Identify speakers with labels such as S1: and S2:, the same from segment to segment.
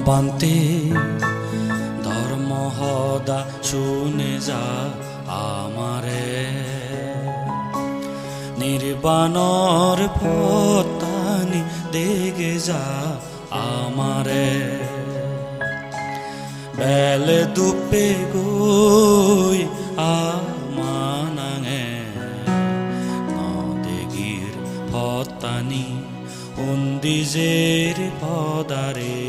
S1: বান্তে ধর্ম হদা শুনে যা আমারে নির্বাণর পতানি দেখে যা আমারে বেলে দুপে গই আমানাঙে নদেগির পতানি উন্দিজের পদারে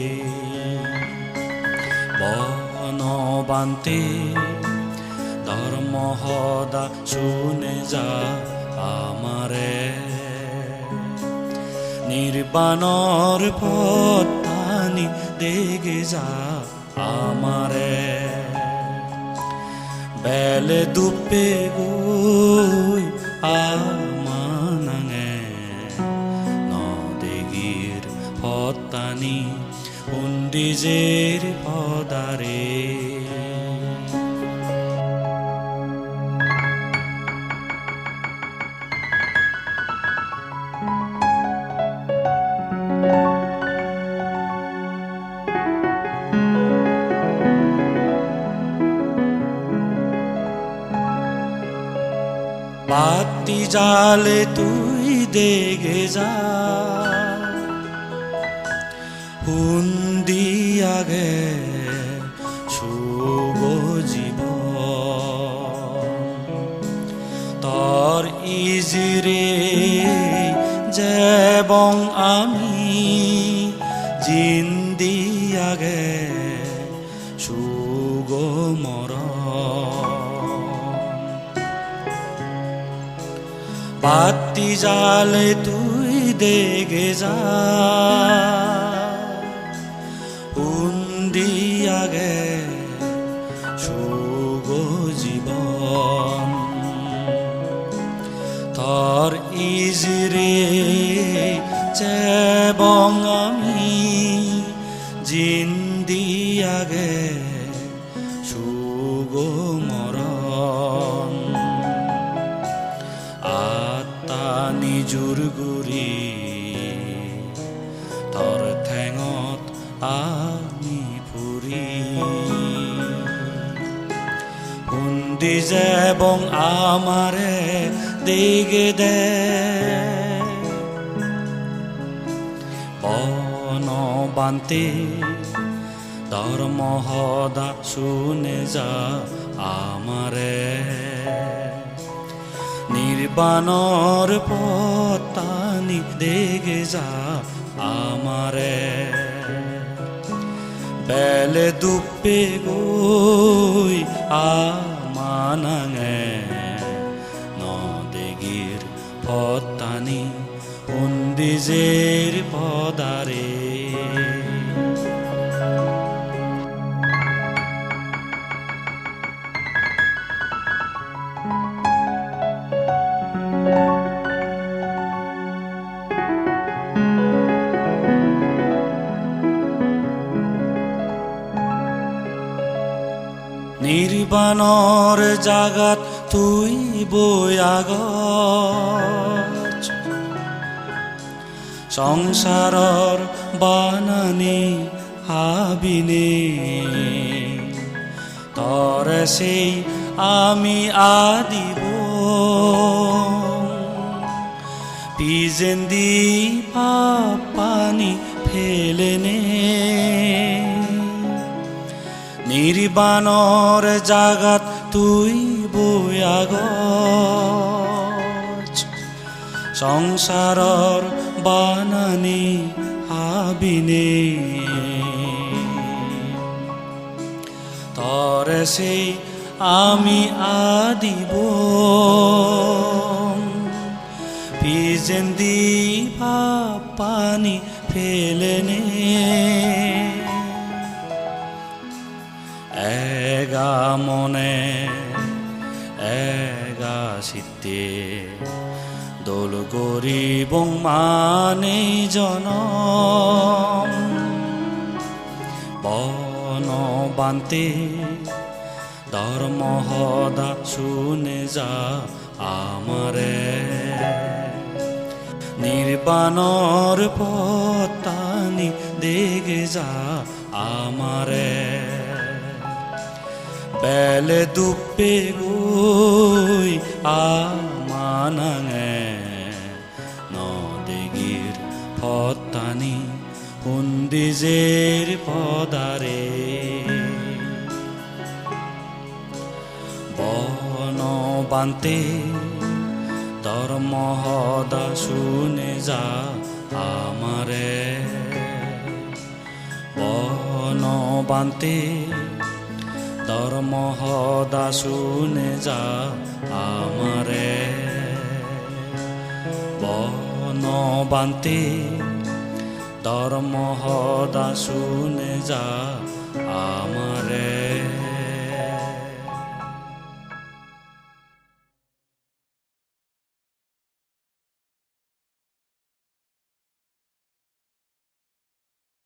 S1: বনবান্তে ধর্ম হদা শুনে যা আমারে নির্বাণর পতানি দেখে যা আমারে বেলে দুপে গই আমানাঙে নদেগির পতানি উন্দিজের পদারে বাতি জালে তুই দেখে যা হুন্দি আগে শুভ জীব তর ইজিরে যেবং আমি জিন্দি আগে শুগ মর বাতি জালে তুই দেখে যা উন্দি আগে শুভ জীবন তর ইজিরে চেবং আমি জিন্দি আগে শুভ মরণ নিজুর গুৰি তৰ ঠেঙত আমি ফুৰি হুন্দি যেবং আমাৰে দেখে দে বনবান্তে ধর্ম হদা শুনে যা আমারে নির্বাণর পতানি দেখে যা আমারে বেলে দুপে গই আমানাঙে নদেগির পতানি উন্দিজের পদারে নির্বাণর জাগাত তুই বয়াগ সংসারর বানানি হাবিনে তরে সেই আমি আদিব পিজেন্দি পানি ফেলেনে নির্বাণর জাগাত তুই বয়াগ সংসারর বানানি হাবিনে তরে সেই আমি আদিব পিজেন্দি পানি ফেলেনে এগা মনে এগা চিত্তে দোল গরিবং মানে জনম বনবান্তে ধর্ম হদা শুনে যা আমারে নির্বাণর পতানি দেখে যা আমারে বেলে দুপে গই আমানাঙে নদেগির ফতানি হুন্দিজের পদারে বন বান্তে ধর্মহদা শুনে যা আমারে বন বান্তে ধর্মহদা শুনে যা আমারে বন বান্তে ধর্মহদা শুনে যা আমারে